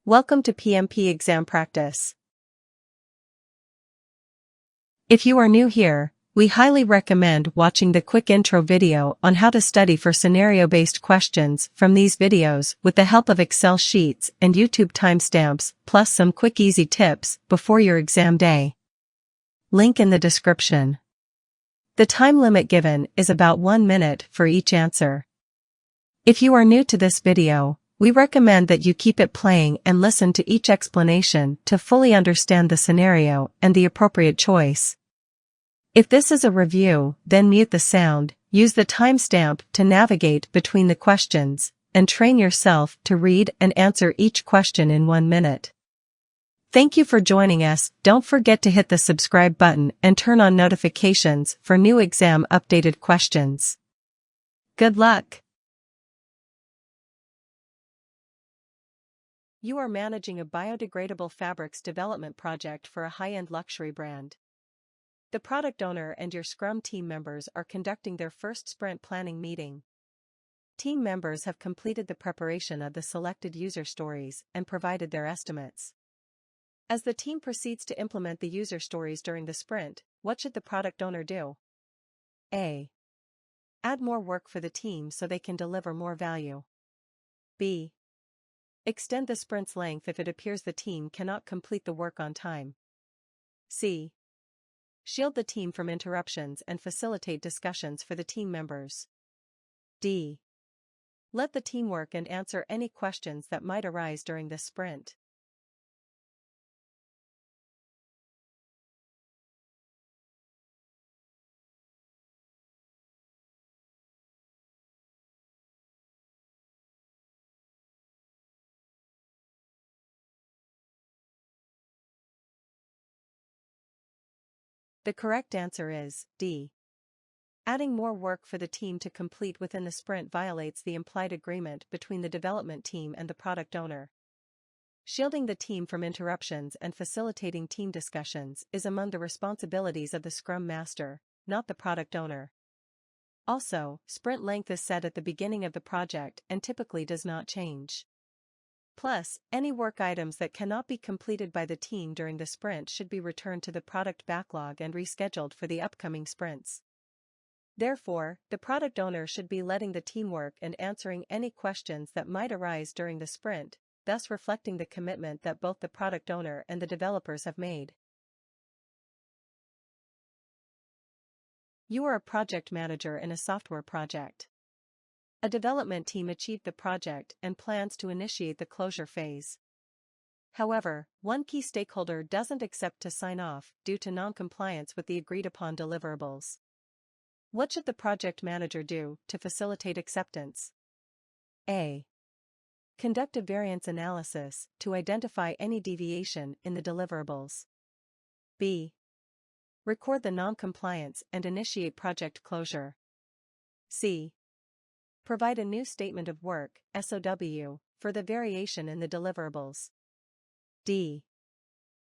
Welcome to PMP Exam Practice. If you are new here, we highly recommend watching the quick intro video on how to study for scenario-based questions from these videos with the help of Excel sheets and YouTube timestamps, plus some quick easy tips before your exam day. Link in the description. The time limit given is about 1 minute for each answer. If you are new to this video, we recommend that you keep it playing and listen to each explanation to fully understand the scenario and the appropriate choice. If this is a review, then mute the sound, use the timestamp to navigate between the questions, and train yourself to read and answer each question in 1 minute. Thank you for joining us. Don't forget to hit the subscribe button and turn on notifications for new exam updated questions. Good luck! You are managing a biodegradable fabrics development project for a high-end luxury brand. The product owner and your Scrum team members are conducting their first sprint planning meeting. Team members have completed the preparation of the selected user stories and provided their estimates. As the team proceeds to implement the user stories during the sprint, what should the product owner do? A. Add more work for the team so they can deliver more value. B. Extend the sprint's length if it appears the team cannot complete the work on time. C. Shield the team from interruptions and facilitate discussions for the team members. D. Let the team work and answer any questions that might arise during this sprint. The correct answer is D. Adding more work for the team to complete within the sprint violates the implied agreement between the development team and the product owner. Shielding the team from interruptions and facilitating team discussions is among the responsibilities of the Scrum Master, not the product owner. Also, sprint length is set at the beginning of the project and typically does not change. Plus, any work items that cannot be completed by the team during the sprint should be returned to the product backlog and rescheduled for the upcoming sprints. Therefore, the product owner should be letting the team work and answering any questions that might arise during the sprint, thus reflecting the commitment that both the product owner and the developers have made. You are a project manager in a software project. A development team achieved the project and plans to initiate the closure phase. However, one key stakeholder doesn't accept to sign off due to non-compliance with the agreed-upon deliverables. What should the project manager do to facilitate acceptance? A. Conduct a variance analysis to identify any deviation in the deliverables. B. Record the non-compliance and initiate project closure. C. Provide a new statement of work, SOW, for the variation in the deliverables. D.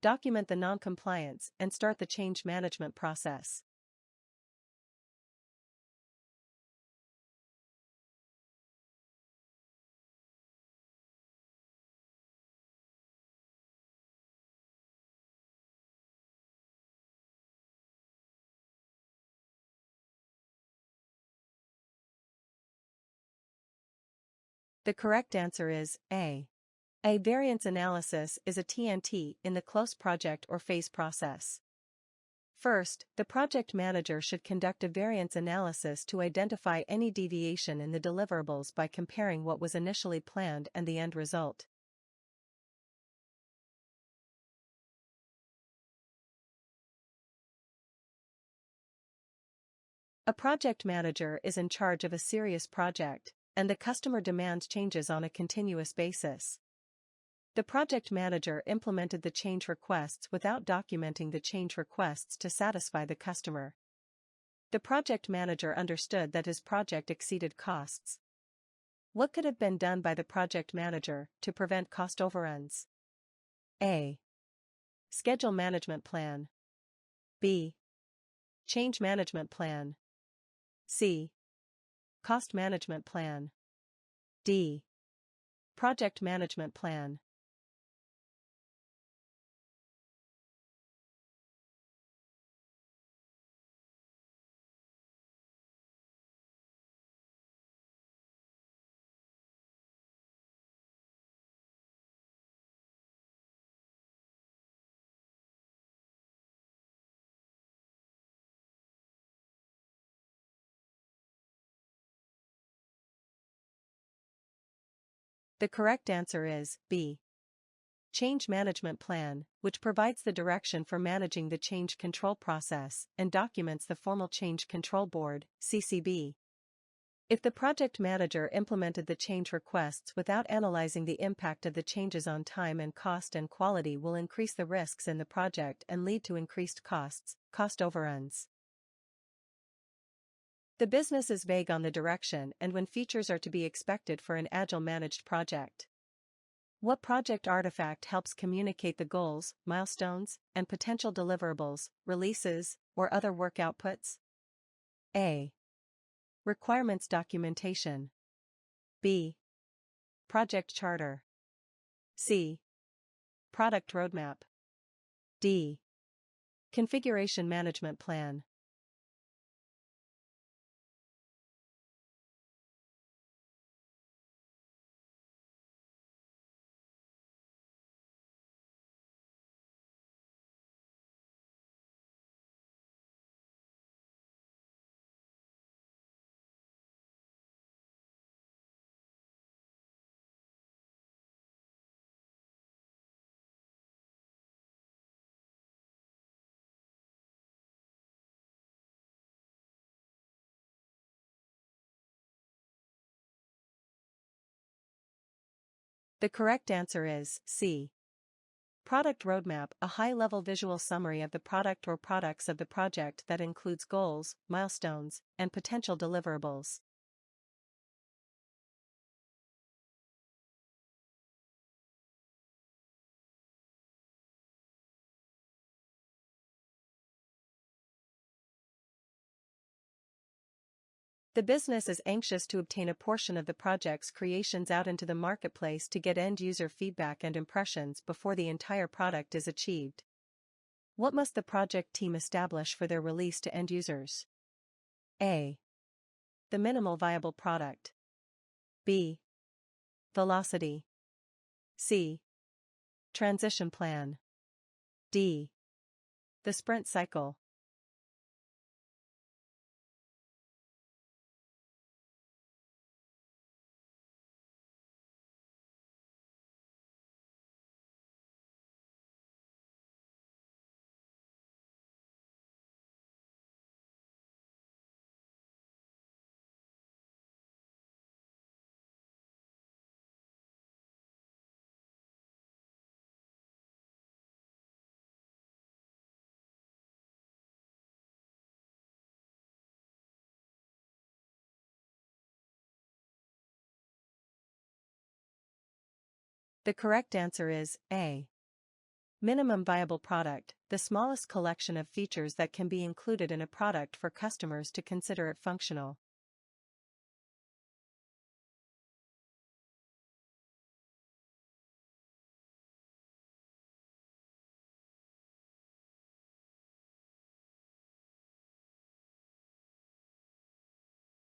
Document the non-compliance and start the change management process. The correct answer is A. A variance analysis is a TNT in the close project or phase process. First, the project manager should conduct a variance analysis to identify any deviation in the deliverables by comparing what was initially planned and the end result. A project manager is in charge of a serious project, and the customer demands changes on a continuous basis. The project manager implemented the change requests without documenting the change requests to satisfy the customer. The project manager understood that his project exceeded costs. What could have been done by the project manager to prevent cost overruns? A. Schedule management plan. B. Change management plan. C. Cost management plan. D. Project management plan. The correct answer is B. Change management plan, which provides the direction for managing the change control process and documents the formal change control board, CCB. If the project manager implemented the change requests without analyzing the impact of the changes on time and cost and quality will increase the risks in the project and lead to increased costs, cost overruns. The business is vague on the direction and when features are to be expected for an agile managed project. What project artifact helps communicate the goals, milestones, and potential deliverables, releases, or other work outputs? A. Requirements documentation. B. Project charter. C. Product roadmap. D. Configuration management plan. The correct answer is C. Product roadmap, a high-level visual summary of the product or products of the project that includes goals, milestones, and potential deliverables. The business is anxious to obtain a portion of the project's creations out into the marketplace to get end-user feedback and impressions before the entire product is achieved. What must the project team establish for their release to end users? A. The minimal viable product. B. Velocity. C. Transition plan. D. The sprint cycle. The correct answer is A. Minimum viable product, the smallest collection of features that can be included in a product for customers to consider it functional.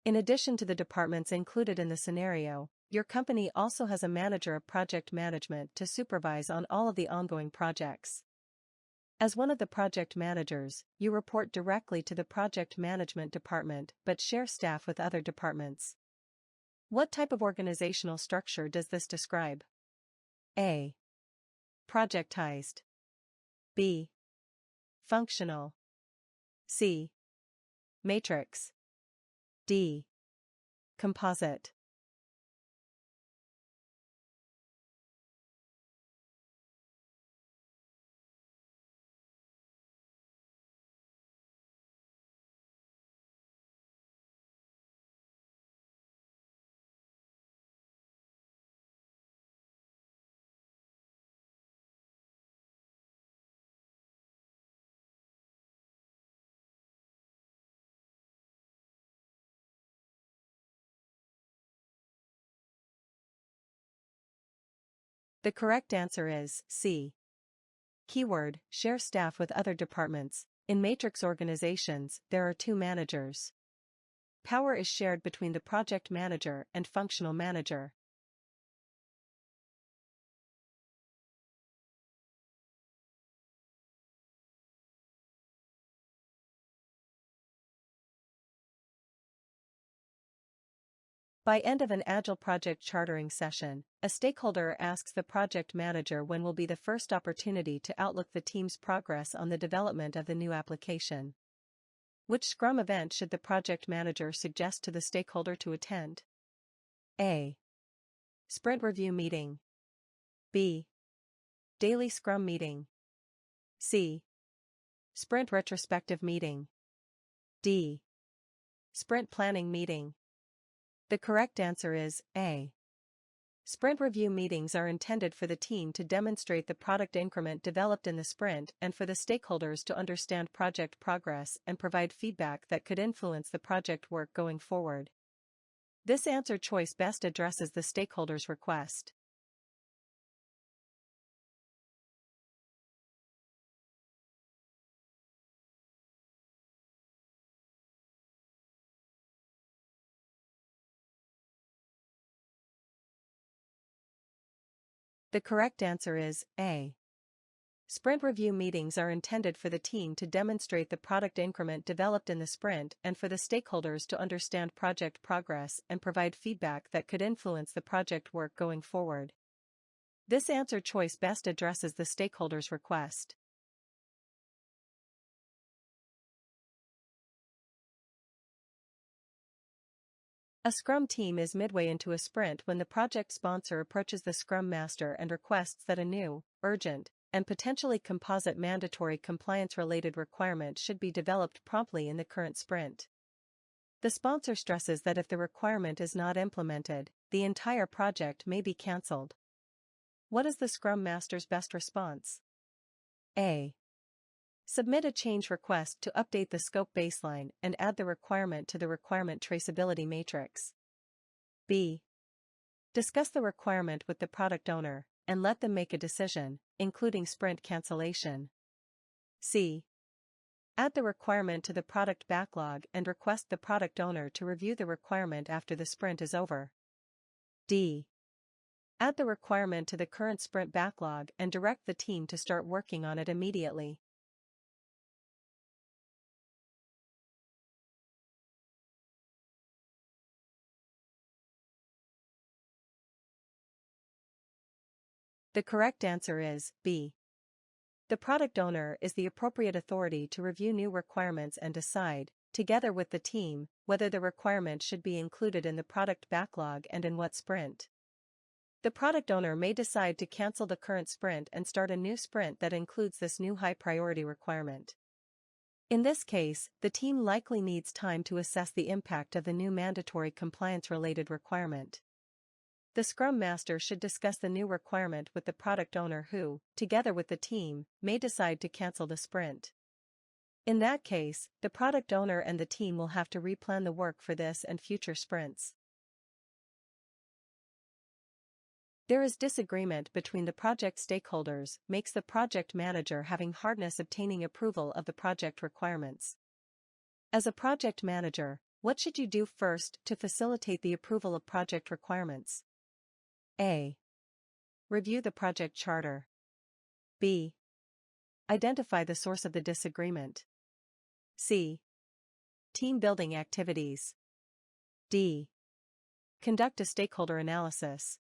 In addition to the departments included in the scenario, your company also has a manager of project management to supervise on all of the ongoing projects. As one of the project managers, you report directly to the project management department but share staff with other departments. What type of organizational structure does this describe? A. Projectized. B. Functional. C. Matrix. D. Composite. The correct answer is C. Keyword, share staff with other departments. In matrix organizations, there are two managers. Power is shared between the project manager and functional manager. By end of an Agile project chartering session, a stakeholder asks the project manager when will be the first opportunity to outlook the team's progress on the development of the new application. Which Scrum event should the project manager suggest to the stakeholder to attend? A. Sprint review meeting. B. Daily Scrum meeting. C. Sprint retrospective meeting. D. Sprint planning meeting. The correct answer is A. Sprint review meetings are intended for the team to demonstrate the product increment developed in the sprint and for the stakeholders to understand project progress and provide feedback that could influence the project work going forward. This answer choice best addresses the stakeholder's request. The correct answer is A. Sprint review meetings are intended for the team to demonstrate the product increment developed in the sprint and for the stakeholders to understand project progress and provide feedback that could influence the project work going forward. This answer choice best addresses the stakeholder's request. A Scrum team is midway into a sprint when the project sponsor approaches the Scrum Master and requests that a new, urgent, and potentially composite mandatory compliance-related requirement should be developed promptly in the current sprint. The sponsor stresses that if the requirement is not implemented, the entire project may be cancelled. What is the Scrum Master's best response? A. Submit a change request to update the scope baseline and add the requirement to the requirement traceability matrix. B. Discuss the requirement with the product owner and let them make a decision, including sprint cancellation. C. Add the requirement to the product backlog and request the product owner to review the requirement after the sprint is over. D. Add the requirement to the current sprint backlog and direct the team to start working on it immediately. The correct answer is B. The product owner is the appropriate authority to review new requirements and decide, together with the team, whether the requirement should be included in the product backlog and in what sprint. The product owner may decide to cancel the current sprint and start a new sprint that includes this new high-priority requirement. In this case, the team likely needs time to assess the impact of the new mandatory compliance-related requirement. The Scrum Master should discuss the new requirement with the product owner who, together with the team, may decide to cancel the sprint. In that case, the product owner and the team will have to replan the work for this and future sprints. There is disagreement between the project stakeholders makes the project manager having hardness obtaining approval of the project requirements. As a project manager, what should you do first to facilitate the approval of project requirements? A. Review the project charter. B. Identify the source of the disagreement. C. Team building activities. D. Conduct a stakeholder analysis.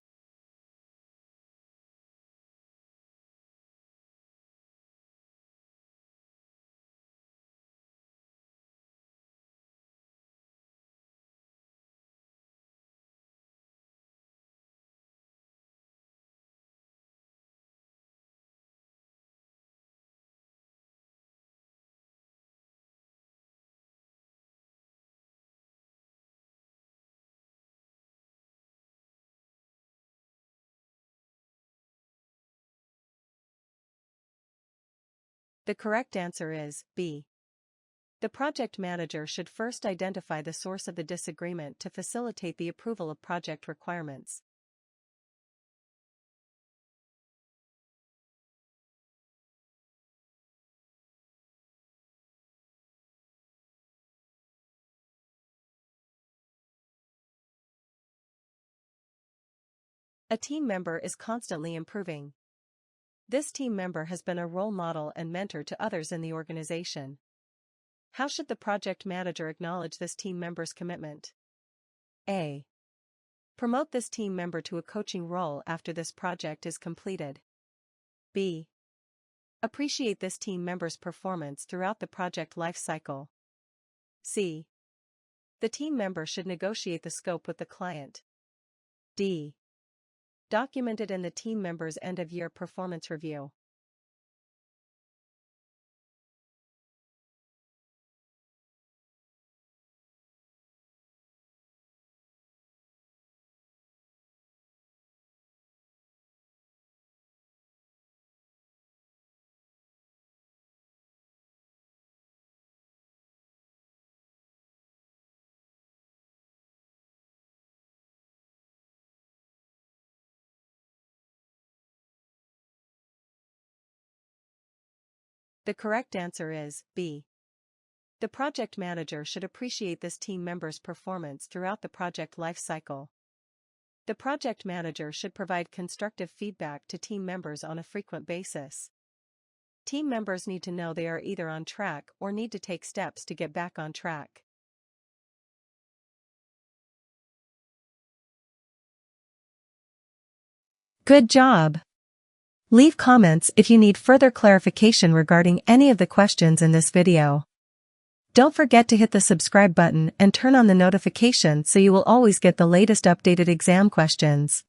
The correct answer is B. The project manager should first identify the source of the disagreement to facilitate the approval of project requirements. A team member is constantly improving. This team member has been a role model and mentor to others in the organization. How should the project manager acknowledge this team member's commitment? A. Promote this team member to a coaching role after this project is completed. B. Appreciate this team member's performance throughout the project life cycle. C. The team member should negotiate the scope with the client. D. Document it in the team member's end-of-year performance review. The correct answer is B. The project manager should appreciate this team member's performance throughout the project life cycle. The project manager should provide constructive feedback to team members on a frequent basis. Team members need to know they are either on track or need to take steps to get back on track. Good job! Leave comments if you need further clarification regarding any of the questions in this video. Don't forget to hit the subscribe button and turn on the notification so you will always get the latest updated exam questions.